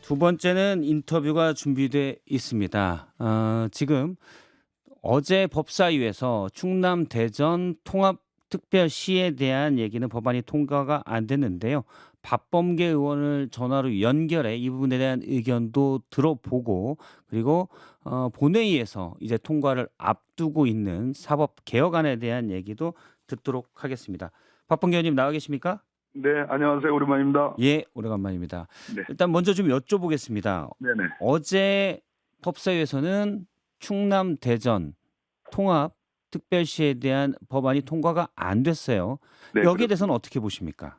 두 번째는 인터뷰가 준비돼 있습니다. 지금 어제 법사위에서 충남 대전 통합특별시에 대한 얘기는 법안이 통과가 안 됐는데요. 박범계 의원을 전화로 연결해 이 부분에 대한 의견도 들어보고 그리고 본회의에서 이제 통과를 앞두고 있는 사법 개혁안에 대한 얘기도 듣도록 하겠습니다. 박범계 의원님 나와 계십니까? 네, 안녕하세요. 오랜만입니다. 예, 오래간만입니다. 네, 일단 먼저 좀 여쭤보겠습니다. 네네. 어제 법사위에서는 충남 대전 통합 특별시에 대한 법안이 통과가 안 됐어요. 네, 여기에 그렇습니다. 대해서는 어떻게 보십니까?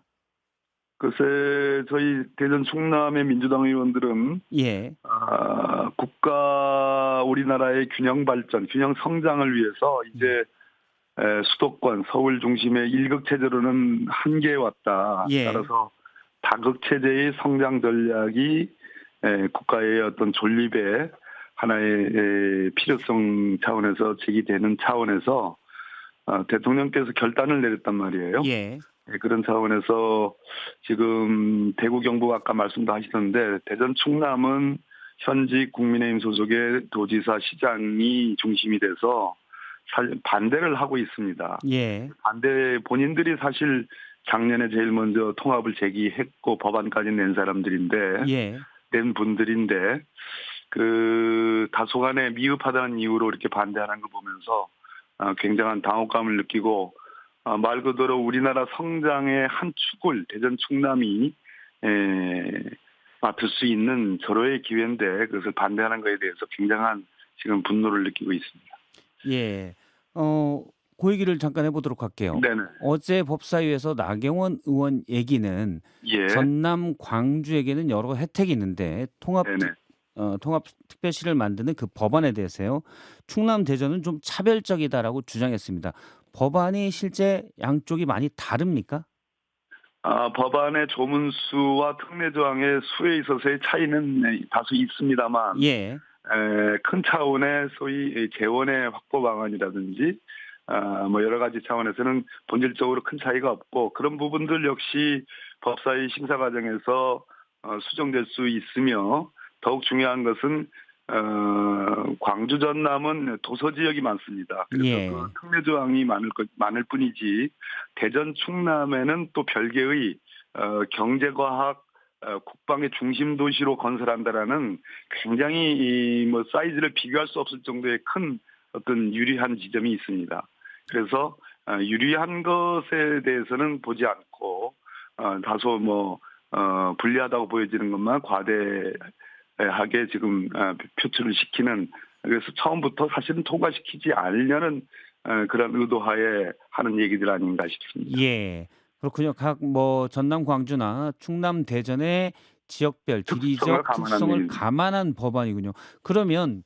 글쎄, 저희 대전 충남의 민주당 의원들은 예, 우리나라의 균형 발전, 균형 성장을 위해서 이제 수도권, 서울 중심의 일극 체제로는 한계에 왔다. 예, 따라서 다극 체제의 성장 전략이 국가의 어떤 존립의 하나의 필요성 차원에서 제기되는 차원에서 대통령께서 결단을 내렸단 말이에요. 예, 그런 차원에서 지금 대구 경북 아까 말씀도 하시던데 대전 충남은 현직 국민의힘 소속의 도지사 시장이 중심이 돼서 반대를 하고 있습니다. 예, 본인들이 사실 작년에 제일 먼저 통합을 제기했고 법안까지 낸 사람들인데 예, 낸 분들인데 다소간에 미흡하다는 이유로 이렇게 반대하는 걸 보면서 굉장한 당혹감을 느끼고 말 그대로 우리나라 성장의 한 축을 대전 충남이 맡을 수 있는 절호의 기회인데 그것을 반대하는 것에 대해서 굉장한 지금 분노를 느끼고 있습니다. 예. 그 얘기를 잠깐 해보도록 할게요. 네네. 어제 법사위에서 나경원 의원 얘기는 예. 전남 광주에게는 여러 혜택이 있는데 네네. 통합특별시를 만드는 그 법안에 대해서요. 충남 대전은 좀 차별적이다라고 주장했습니다. 법안이 실제 양쪽이 많이 다릅니까? 법안의 조문수와 특례조항의 수에 있어서의 차이는 다소 있습니다만 예, 큰 차원의 소위 재원의 확보 방안이라든지 뭐 여러 가지 차원에서는 본질적으로 큰 차이가 없고 그런 부분들 역시 법사위 심사 과정에서 수정될 수 있으며 더욱 중요한 것은 광주 전남은 도서 지역이 많습니다. 그래서 예, 그 특례 조항이 많을 뿐이지 대전 충남에는 또 별개의 경제과학 국방의 중심 도시로 건설한다라는 굉장히 뭐 사이즈를 비교할 수 없을 정도의 큰 어떤 유리한 지점이 있습니다. 그래서 유리한 것에 대해서는 보지 않고 다소 불리하다고 보여지는 것만 과대하게 지금 표출을 시키는 그래서 처음부터 사실은 통과시키지 않으려는 그런 의도하에 하는 얘기들 아닌가 싶습니다. 예. 그렇군요. 각 전남 광주나 충남 대전의 지역별 특성을 지리적 특성을 얘기입니다. 감안한 법안이군요. 그러면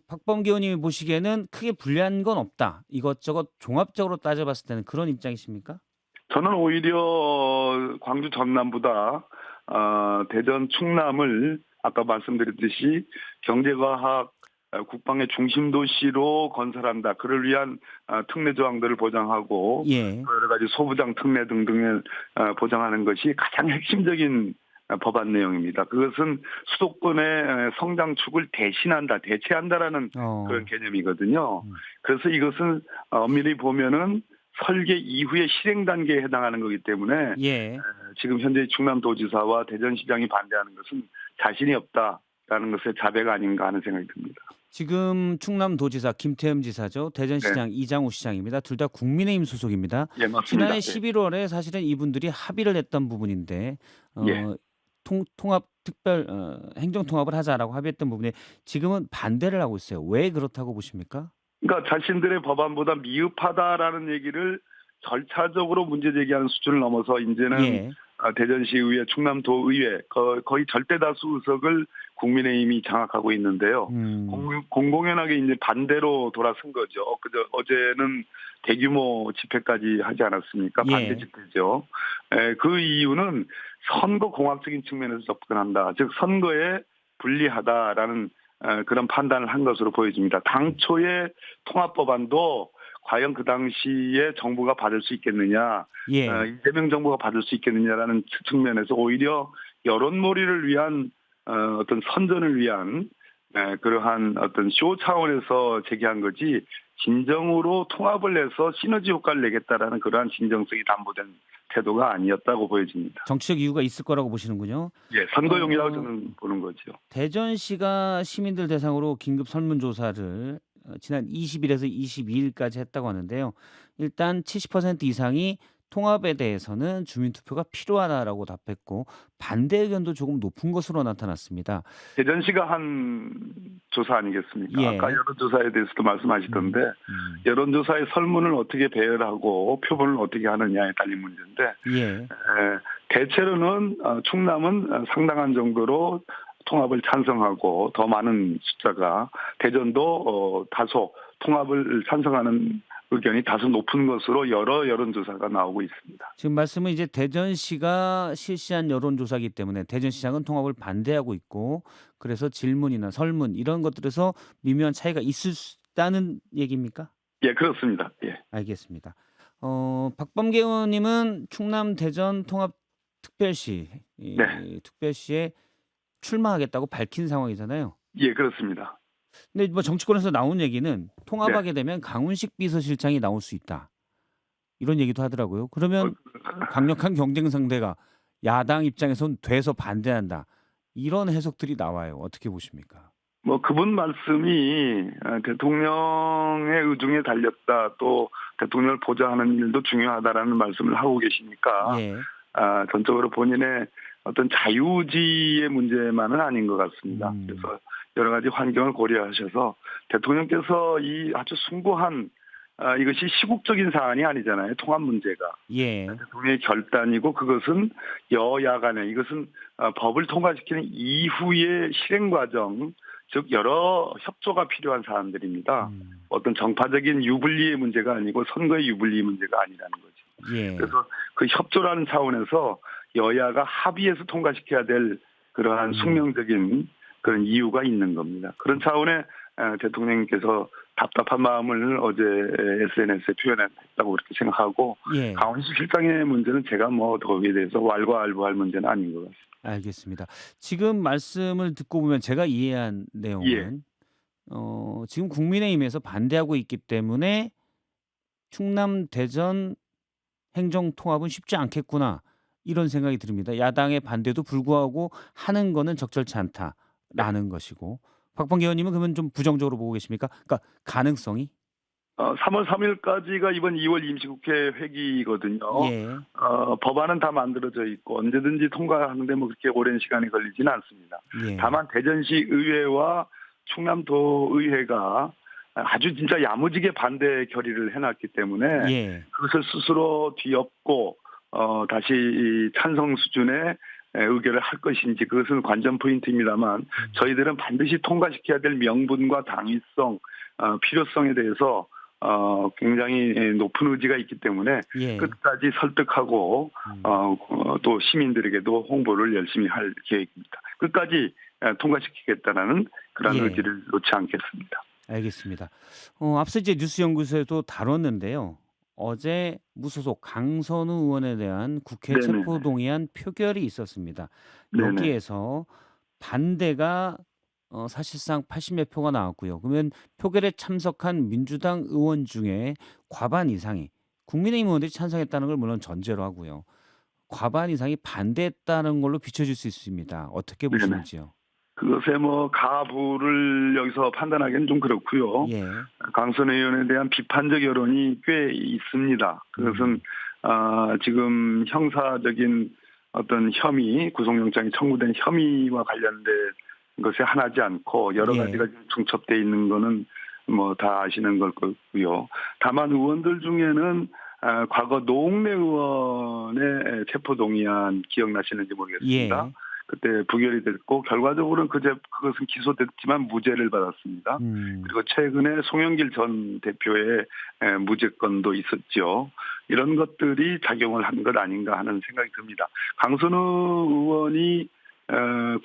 박범계 의원님이 보시기에는 크게 불리한 건 없다. 이것저것 종합적으로 따져봤을 때는 그런 입장이십니까? 저는 오히려 광주 전남보다 대전 충남을 아까 말씀드렸듯이 경제과학 국방의 중심 도시로 건설한다. 그를 위한 특례 조항들을 보장하고 예. 여러 가지 소부장 특례 등등을 보장하는 것이 가장 핵심적인 법안 내용입니다. 그것은 수도권의 성장축을 대체한다라는 그런 개념이거든요. 그래서 이것은 엄밀히 보면은 설계 이후의 실행 단계에 해당하는 거기 때문에 예. 지금 현재 충남도지사와 대전시장이 반대하는 것은 자신이 없다라는 것의 자배가 아닌가 하는 생각이 듭니다. 지금 충남도지사 김태흠 지사죠. 대전시장 네. 이장우 시장입니다. 둘 다 국민의힘 소속입니다. 예, 맞습니다. 지난해 네. 11월에 사실은 이분들이 합의를 했던 부분인데 예. 행정통합을 하자라고 합의했던 부분에 지금은 반대를 하고 있어요. 왜 그렇다고 보십니까? 그러니까 자신들의 법안보다 미흡하다라는 얘기를 절차적으로 문제 제기하는 수준을 넘어서 이제는 예. 대전시의회, 충남도의회 거의 절대 다수 의석을 국민의힘이 장악하고 있는데요. 공공연하게 이제 반대로 돌아선 거죠. 어제는 대규모 집회까지 하지 않았습니까? 예. 반대 집회죠. 그 이유는 선거 공학적인 측면에서 접근한다. 즉 선거에 불리하다라는 그런 판단을 한 것으로 보여집니다. 당초에 통합법안도 과연 그 당시에 정부가 받을 수 있겠느냐, 예. 이재명 정부가 받을 수 있겠느냐라는 측면에서 오히려 여론몰이를 위한 어떤 선전을 위한 그러한 어떤 쇼 차원에서 제기한 거지 진정으로 통합을 해서 시너지 효과를 내겠다라는 그러한 진정성이 담보된 태도가 아니었다고 보여집니다. 정치적 이유가 있을 거라고 보시는군요. 예, 선거용이라고 어 저는 보는 거죠. 대전시가 시민들 대상으로 긴급 설문조사를 지난 20일에서 22일까지 했다고 하는데요. 일단 70% 이상이 통합에 대해서는 주민투표가 필요하다라고 답했고 반대 의견도 조금 높은 것으로 나타났습니다. 대전시가 한 조사 아니겠습니까? 아까 예. 여론조사에 대해서도 말씀하시던데 음. 음. 여론조사의 설문을 어떻게 배열하고 표본을 어떻게 하느냐에 달린 문제인데 예. 대체로는 충남은 상당한 정도로 통합을 찬성하고 더 많은 숫자가 대전도 다소 통합을 찬성하는 의견이 다소 높은 것으로 여러 여론조사가 나오고 있습니다. 지금 말씀은 이제 대전시가 실시한 여론조사이기 때문에 대전시장은 통합을 반대하고 있고 그래서 질문이나 설문 이런 것들에서 미묘한 차이가 있을 수 있다는 얘기입니까? 예, 그렇습니다. 예. 알겠습니다. 박범계 의원님은 충남 대전 통합 특별시 네. 특별시에 출마하겠다고 밝힌 상황이잖아요. 예, 그렇습니다. 근데 뭐 정치권에서 나온 얘기는 네. 통합하게 되면 강훈식 비서실장이 나올 수 있다. 이런 얘기도 하더라고요. 어, 그러면 강력한 경쟁 상대가 야당 입장에선 돼서 반대한다. 이런 해석들이 나와요. 어떻게 보십니까? 뭐 그분 말씀이 대통령의 의중에 달렸다 또 대통령을 보좌하는 일도 중요하다라는 말씀을 하고 계시니까 예. 전적으로 본인의 어떤 자유의지의 문제만은 아닌 것 같습니다. 음. 그래서 여러 가지 환경을 고려하셔서 대통령께서 이 아주 숭고한 이것이 시국적인 사안이 아니잖아요. 통합 문제가. 예. 대통령의 결단이고 그것은 여야 간에 이것은 법을 통과시키는 이후의 실행 과정 즉 여러 협조가 필요한 사안들입니다. 어떤 정파적인 유불리의 문제가 아니고 선거의 유불리 문제가 아니라는 거죠. 예. 그래서 그 협조라는 차원에서 여야가 합의해서 통과시켜야 될 그러한 숙명적인 그런 이유가 있는 겁니다. 그런 차원에 대통령께서 답답한 마음을 어제 SNS에 표현했다고 그렇게 생각하고 예. 강원식 실장의 문제는 제가 뭐 거기에 대해서 왈가왈부할 문제는 아닌 것 같습니다. 알겠습니다. 지금 말씀을 듣고 보면 제가 이해한 내용은 예. 지금 국민의힘에서 반대하고 있기 때문에 충남 대전 행정 통합은 쉽지 않겠구나. 이런 생각이 듭니다. 야당의 반대도 불구하고 하는 거는 적절치 않다라는 것이고 박범계 의원님은 그러면 좀 부정적으로 보고 계십니까? 그러니까 가능성이? 3월 3일까지가 이번 2월 임시국회 회기거든요. 예. 법안은 다 만들어져 있고 언제든지 통과하는데 뭐 그렇게 오랜 시간이 걸리지는 않습니다. 예. 다만 대전시 의회와 충남도의회가 아주 진짜 야무지게 반대 결의를 해놨기 때문에 예. 그것을 스스로 뒤엎고 다시 이 찬성 수준의 의결을 할 것인지 그것은 관전 포인트입니다만 저희들은 반드시 통과시켜야 될 명분과 당위성, 필요성에 대해서 굉장히 높은 의지가 있기 때문에 예. 끝까지 설득하고 또 시민들에게도 홍보를 열심히 할 계획입니다. 끝까지 통과시키겠다는 그런 예. 의지를 놓지 않겠습니다. 알겠습니다. 앞서 이제 뉴스연구소에도 다뤘는데요. 어제 무소속 강선우 의원에 대한 국회 네네네. 체포동의안 표결이 있었습니다. 네네. 여기에서 반대가 사실상 80몇 표가 나왔고요. 그러면 표결에 참석한 민주당 의원 중에 과반 이상이 국민의힘 의원들이 찬성했다는 걸 물론 전제로 하고요. 과반 이상이 반대했다는 걸로 비춰질 수 있습니다. 어떻게 네네. 보시는지요? 그것에 뭐 가부를 여기서 판단하기는 좀 그렇고요. 예. 강선 의원에 대한 비판적 여론이 꽤 있습니다. 그것은 지금 형사적인 어떤 혐의, 구속영장이 청구된 혐의와 관련된 것에 하나지 않고 여러 예. 가지가 중첩돼 있는 거는 뭐 다 아시는 걸 거고요. 다만 의원들 중에는 과거 노웅래 의원의 체포동의안 기억나시는지 모르겠습니다. 예. 그때 부결이 됐고 결과적으로는 그것은 기소됐지만 무죄를 받았습니다. 그리고 최근에 송영길 전 대표의 무죄건도 있었죠. 이런 것들이 작용을 한 것 아닌가 하는 생각이 듭니다. 강선우 의원이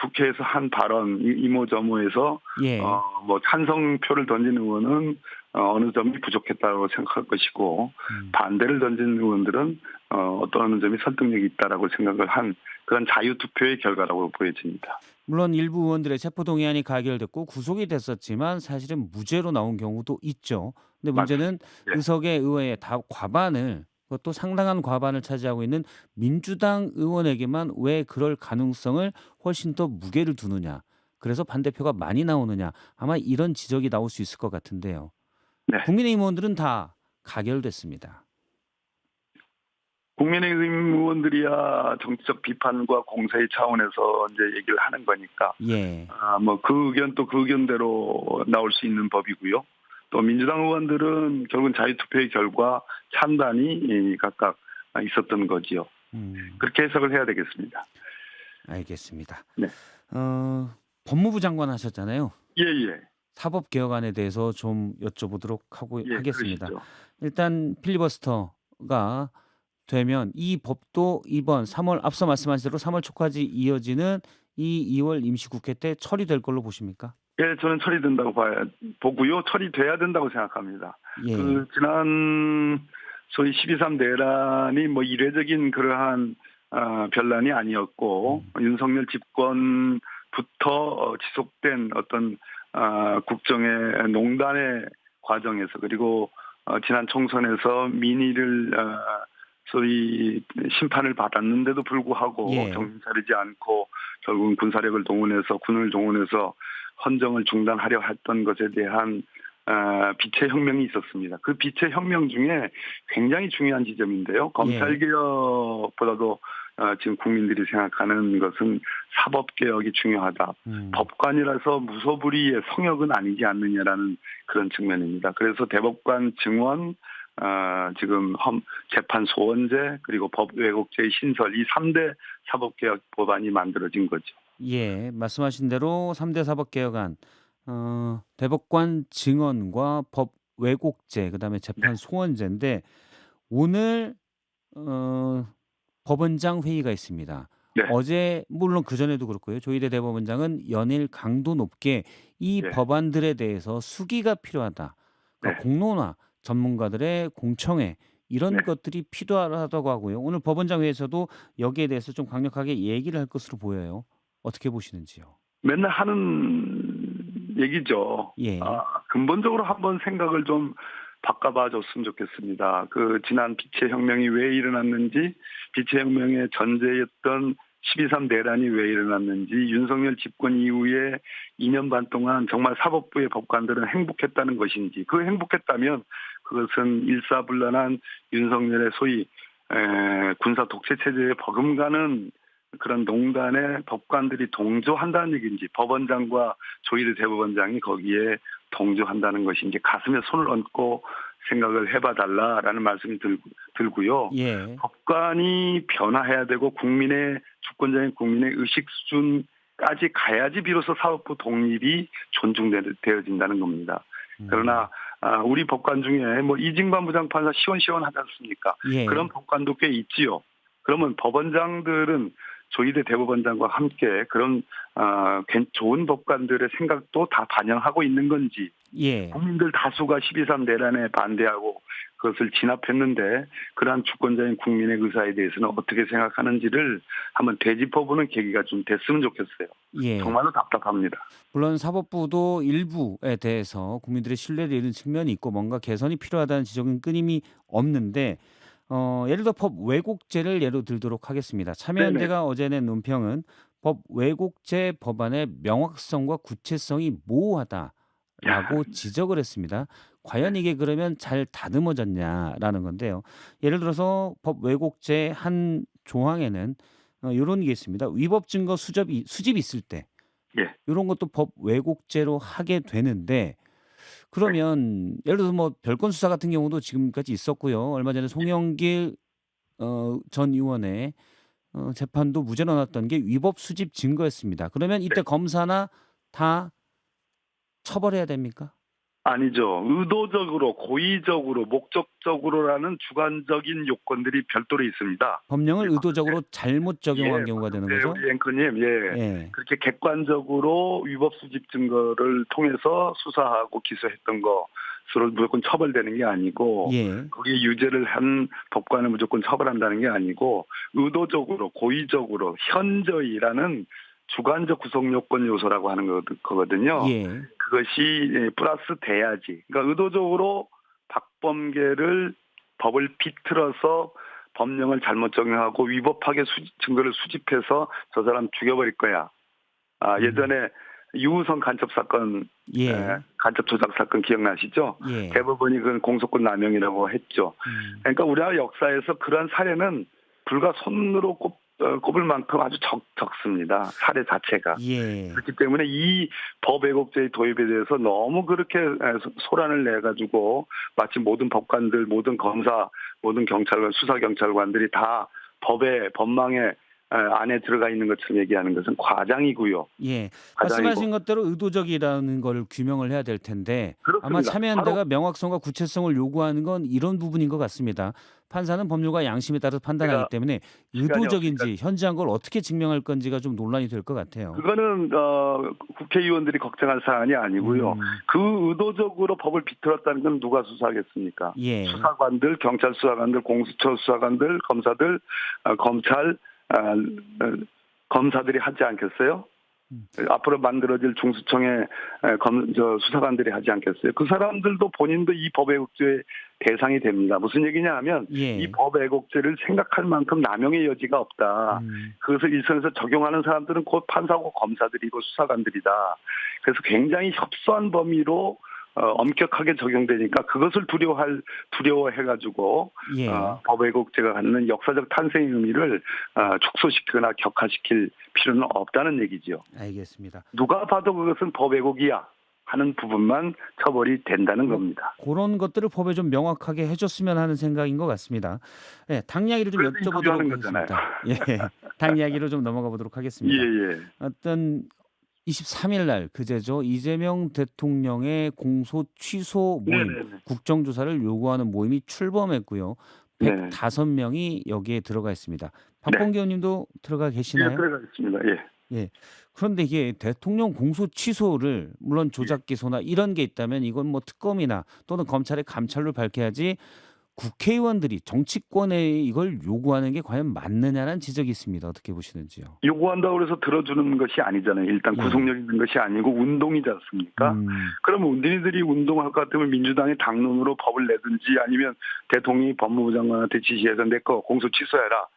국회에서 한 발언 이모저모해서 예. 뭐 찬성표를 던진 의원은 어느 점이 부족했다고 생각할 것이고 반대를 던진 의원들은 어떤 점이 설득력이 있다라고 생각을 한 그런 자유투표의 결과라고 보여집니다. 물론 일부 의원들의 체포동의안이 가결됐고 구속이 됐었지만 사실은 무죄로 나온 경우도 있죠. 근데 맞습니다. 문제는 예. 의석의 의회의 다 과반을 그것도 상당한 과반을 차지하고 있는 민주당 의원에게만 왜 그럴 가능성을 훨씬 더 무게를 두느냐. 그래서 반대표가 많이 나오느냐. 아마 이런 지적이 나올 수 있을 것 같은데요. 네. 국민의힘 의원들은 다 가결됐습니다. 국민의힘 의원들이야 정치적 비판과 공세의 차원에서 이제 얘기를 하는 거니까 예. 뭐 그 의견 또 그 의견대로 나올 수 있는 법이고요. 또 민주당 의원들은 결국은 자유투표의 결과 찬반이 각각 있었던 거지요. 그렇게 해석을 해야 되겠습니다. 알겠습니다. 네. 법무부 장관 하셨잖아요. 예. 사법 개혁안에 대해서 좀 여쭤보도록 예, 하겠습니다. 그러시죠. 일단 필리버스터가 되면 이 법도 이번 3월 앞서 말씀하신 대로 3월 초까지 이어지는 이 2월 임시국회 때 처리될 걸로 보십니까? 예, 저는 처리된다고 보고요. 처리돼야 된다고 생각합니다. 예. 지난 소위 12.3 내란이 뭐 이례적인 그러한 변란이 아니었고 윤석열 집권부터 지속된 어떤 국정의 농단의 과정에서 그리고 지난 총선에서 민의를 소위 심판을 받았는데도 불구하고 예. 정신 차리지 않고 결국은 군사력을 동원해서 군을 동원해서 헌정을 중단하려 했던 것에 대한 빛의 혁명이 있었습니다. 그 빛의 혁명 중에 굉장히 중요한 지점인데요. 검찰개혁보다도 지금 국민들이 생각하는 것은 사법개혁이 중요하다. 법관이라서 무소불위의 성역은 아니지 않느냐라는 그런 측면입니다. 그래서 대법관 증원, 지금 재판 소원제 그리고 법 왜곡죄의 신설 이 3대 사법개혁 법안이 만들어진 거죠. 예, 말씀하신 대로 3대 사법개혁안 대법관 증언과 법 왜곡죄 그다음에 재판 소원제인데 오늘 법원장 회의가 있습니다. 네. 어제 물론 그전에도 그렇고요. 조희대 대법원장은 연일 강도 높게 이 네. 법안들에 대해서 수기가 필요하다. 그러니까 네. 공론화, 전문가들의 공청회 이런 네. 것들이 필요하다고 하고요. 오늘 법원장 회의에서도 여기에 대해서 좀 강력하게 얘기를 할 것으로 보여요. 어떻게 보시는지요? 맨날 하는 얘기죠. 예. 근본적으로 한번 생각을 좀 바꿔봐 줬으면 좋겠습니다. 그 지난 빛의 혁명이 왜 일어났는지, 빛의 혁명의 전제였던 12.3 내란이 왜 일어났는지, 윤석열 집권 이후에 2년 반 동안 정말 사법부의 법관들은 행복했다는 것인지, 그 행복했다면 그것은 일사불란한 윤석열의 소위 군사 독재 체제에 버금가는 그런 농단에 법관들이 동조한다는 얘기인지 법원장과 조희대 대법원장이 거기에 동조한다는 것인지 가슴에 손을 얹고 생각을 해봐달라라는 말씀이 들고요. 예. 법관이 변화해야 되고 국민의 주권자인 국민의 의식 수준까지 가야지 비로소 사법부 독립이 존중되어진다는 겁니다. 그러나 우리 법관 중에 뭐 이진관 부장판사 시원시원하지 않습니까? 예. 그런 법관도 꽤 있지요. 그러면 법원장들은 조희대 대법원장과 함께 그런 좋은 법관들의 생각도 다 반영하고 있는 건지 예. 국민들 다수가 12.3 내란에 반대하고 그것을 진압했는데 그러한 주권자인 국민의 의사에 대해서는 어떻게 생각하는지를 한번 되짚어보는 계기가 좀 됐으면 좋겠어요. 예. 정말로 답답합니다. 물론 사법부도 일부에 대해서 국민들의 신뢰를 잃은 측면이 있고 뭔가 개선이 필요하다는 지적은 끊임이 없는데 예를 들어 법 왜곡죄를 예로 들도록 하겠습니다. 참여연대가 어제 낸 논평은 법 왜곡죄 법안의 명확성과 구체성이 모호하다라고 지적을 했습니다. 과연 이게 그러면 잘 다듬어졌냐라는 건데요. 예를 들어서 법 왜곡죄 한 조항에는 이런 게 있습니다. 위법 증거 수집이 있을 때 예. 이런 것도 법 왜곡죄로 하게 되는데 그러면 예를 들어서 뭐 별건 수사 같은 경우도 지금까지 있었고요. 얼마 전에 송영길 전 의원의 재판도 무죄로 나왔던 게 위법 수집 증거였습니다. 그러면 이때 검사나 다 처벌해야 됩니까? 아니죠. 의도적으로, 고의적으로, 목적적으로라는 주관적인 요건들이 별도로 있습니다. 법령을 우리 의도적으로 잘못 적용한 예, 경우가 되는 네, 거죠? 우리 앵커님, 예. 예. 그렇게 객관적으로 위법 수집 증거를 통해서 수사하고 기소했던 것으로 무조건 처벌되는 게 아니고, 예. 거기에 유죄를 한 법관을 무조건 처벌한다는 게 아니고, 의도적으로, 고의적으로, 현저히라는 주관적 구성 요건 요소라고 하는 거거든요. 예. 그것이 플러스 돼야지. 그러니까 의도적으로 박범계를 법을 비틀어서 법령을 잘못 적용하고 위법하게 증거를 수집해서 저 사람 죽여버릴 거야. 예전에 유우성 간첩 사건, 예. 간첩 조작 사건 기억나시죠? 예. 대법원이 그건 공소권 남용이라고 했죠. 그러니까 우리나라 역사에서 그러한 사례는 불과 손으로 꼽을 만큼 아주 적습니다. 사례 자체가. 예. 그렇기 때문에 이 법 왜곡죄의 도입에 대해서 너무 그렇게 소란을 내가지고 마치 모든 법관들, 모든 검사, 모든 경찰관, 수사경찰관들이 다 법망에 안에 들어가 있는 것처럼 얘기하는 것은 과장이고요. 예. 과장이고. 말씀하신 것대로 의도적이라는 걸 규명을 해야 될 텐데 아마 그렇습니다. 참여연대가 명확성과 구체성을 요구하는 건 이런 부분인 것 같습니다. 판사는 법률과 양심에 따라서 판단하기 제가 때문에 시간이 의도적인지 현지한 걸 어떻게 증명할 건지가 좀 논란이 될 것 같아요. 그거는 국회의원들이 걱정할 사안이 아니고요. 그 의도적으로 법을 비틀었다는 건 누가 수사하겠습니까? 예. 수사관들, 경찰 수사관들, 공수처 수사관들, 검사들, 검찰, 검사들이 하지 않겠어요? 앞으로 만들어질 중수청의 수사관들이 하지 않겠어요? 그 사람들도 본인도 이 법 왜곡죄의 대상이 됩니다. 무슨 얘기냐 하면 예. 이 법 왜곡죄를 생각할 만큼 남용의 여지가 없다. 그것을 일선에서 적용하는 사람들은 곧 판사고 검사들이고 수사관들이다. 그래서 굉장히 협소한 범위로 엄격하게 적용되니까 그것을 두려워해가지고 예. 법 왜곡죄가 갖는 역사적 탄생의 의미를 축소시키거나 격화시킬 필요는 없다는 얘기죠. 알겠습니다. 누가 봐도 그것은 법 왜곡이야 하는 부분만 처벌이 된다는 겁니다. 그런 것들을 법에 좀 명확하게 해줬으면 하는 생각인 것 같습니다. 예, 당 이야기를 좀 그래서 여쭤보도록 인터뷰하는 하겠습니다. 예, 당 이야기로 좀 넘어가 보도록 하겠습니다. 예. 어떤 23일 날 그제죠. 이재명 대통령의 공소 취소 모임, 네네네. 국정조사를 요구하는 모임이 출범했고요. 네. 105명이 여기에 들어가 있습니다. 박범계 의원님도 들어가 예, 계시나요? 들어가겠습니다. 예. 예. 그런데 이게 대통령 공소 취소를 물론 조작 기소나 이런 게 있다면 이건 뭐 특검이나 또는 검찰의 감찰로 밝혀야지 국회의원들이 정치권에 이걸 요구하는 게 과연 맞느냐라는 지적이 있습니다. 어떻게 보시는지요? 요구한다고 해서 들어주는 것이 아니잖아요. 일단 예. 구속력 있는 것이 아니고 운동이지 않습니까? 그러면 운동이들이 운동할 것 같으면 민주당이 당론으로 법을 내든지 아니면 대통령이 법무부 장관한테 지시해서 내 거 공소 취소해라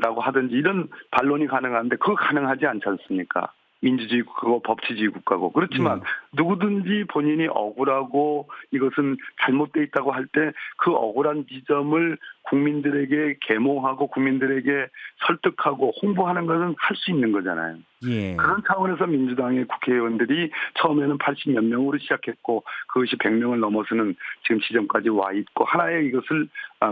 라고 하든지 이런 반론이 가능한데 그거 가능하지 않지 않습니까? 민주주의 국가고 법치주의 국가고. 그렇지만 누구든지 본인이 억울하고 이것은 잘못돼 있다고 할 때 그 억울한 지점을 국민들에게 계몽하고 국민들에게 설득하고 홍보하는 것은 할 수 있는 거잖아요. 예. 그런 차원에서 민주당의 국회의원들이 처음에는 80몇 명으로 시작했고 그것이 100명을 넘어서는 지금 지점까지 와 있고 하나의 이것을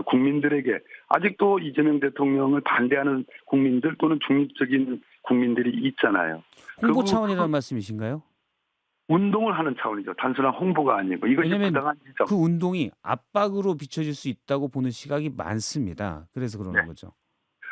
국민들에게 아직도 이재명 대통령을 반대하는 국민들 또는 중립적인 국민들이 있잖아요. 홍보 차원이라는 말씀이신가요? 운동을 하는 차원이죠. 단순한 홍보가 아니고 이것이 왜냐하면 부당한 지점. 그 운동이 압박으로 비춰질 수 있다고 보는 시각이 많습니다. 그래서 그러는 거죠.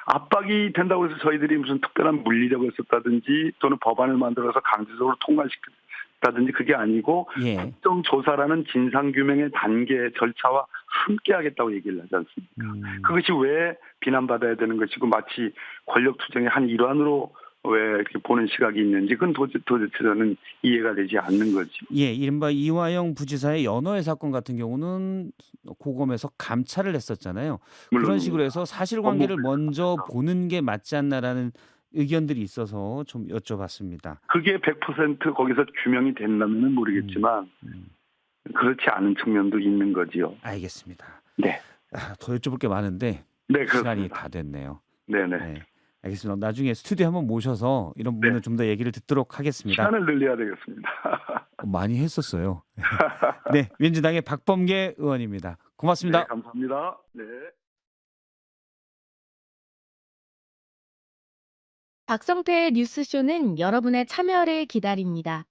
압박이 된다고 해서 저희들이 무슨 특별한 물리력을 썼다든지 또는 법안을 만들어서 강제적으로 통과시켰다든지 그게 아니고 예. 국정조사라는 진상규명의 단계 절차와 함께 하겠다고 얘기를 하지 않습니까? 그것이 왜 비난받아야 되는 것이고 마치 권력투쟁의 한 일환으로 왜 이렇게 보는 시각이 있는지 그건 도대체 저는 이해가 되지 않는 거죠. 예, 이른바 이화영 부지사의 연어회 사건 같은 경우는 고검에서 감찰을 했었잖아요. 그런 식으로 해서 사실관계를 먼저 보는 게 맞지 않나라는 의견들이 있어서 좀 여쭤봤습니다. 그게 100% 거기서 규명이 된다면 모르겠지만 그렇지 않은 측면도 있는 거지요. 알겠습니다. 네. 더 여쭤볼 게 많은데 네, 시간이 그렇습니다. 다 됐네요. 네네. 네. 알겠습니다. 나중에 스튜디오 한번 모셔서 이런 부분을 좀 더 얘기를 듣도록 하겠습니다. 시간을 늘려야 되겠습니다. 많이 했었어요. 네, 민주당의 박범계 의원입니다. 고맙습니다. 네, 감사합니다. 네. 박성태의 뉴스쇼는 여러분의 참여를 기다립니다.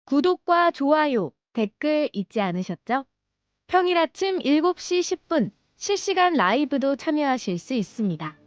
구독과 좋아요, 댓글 잊지 않으셨죠? 평일 아침 7시 10분 실시간 라이브도 참여하실 수 있습니다.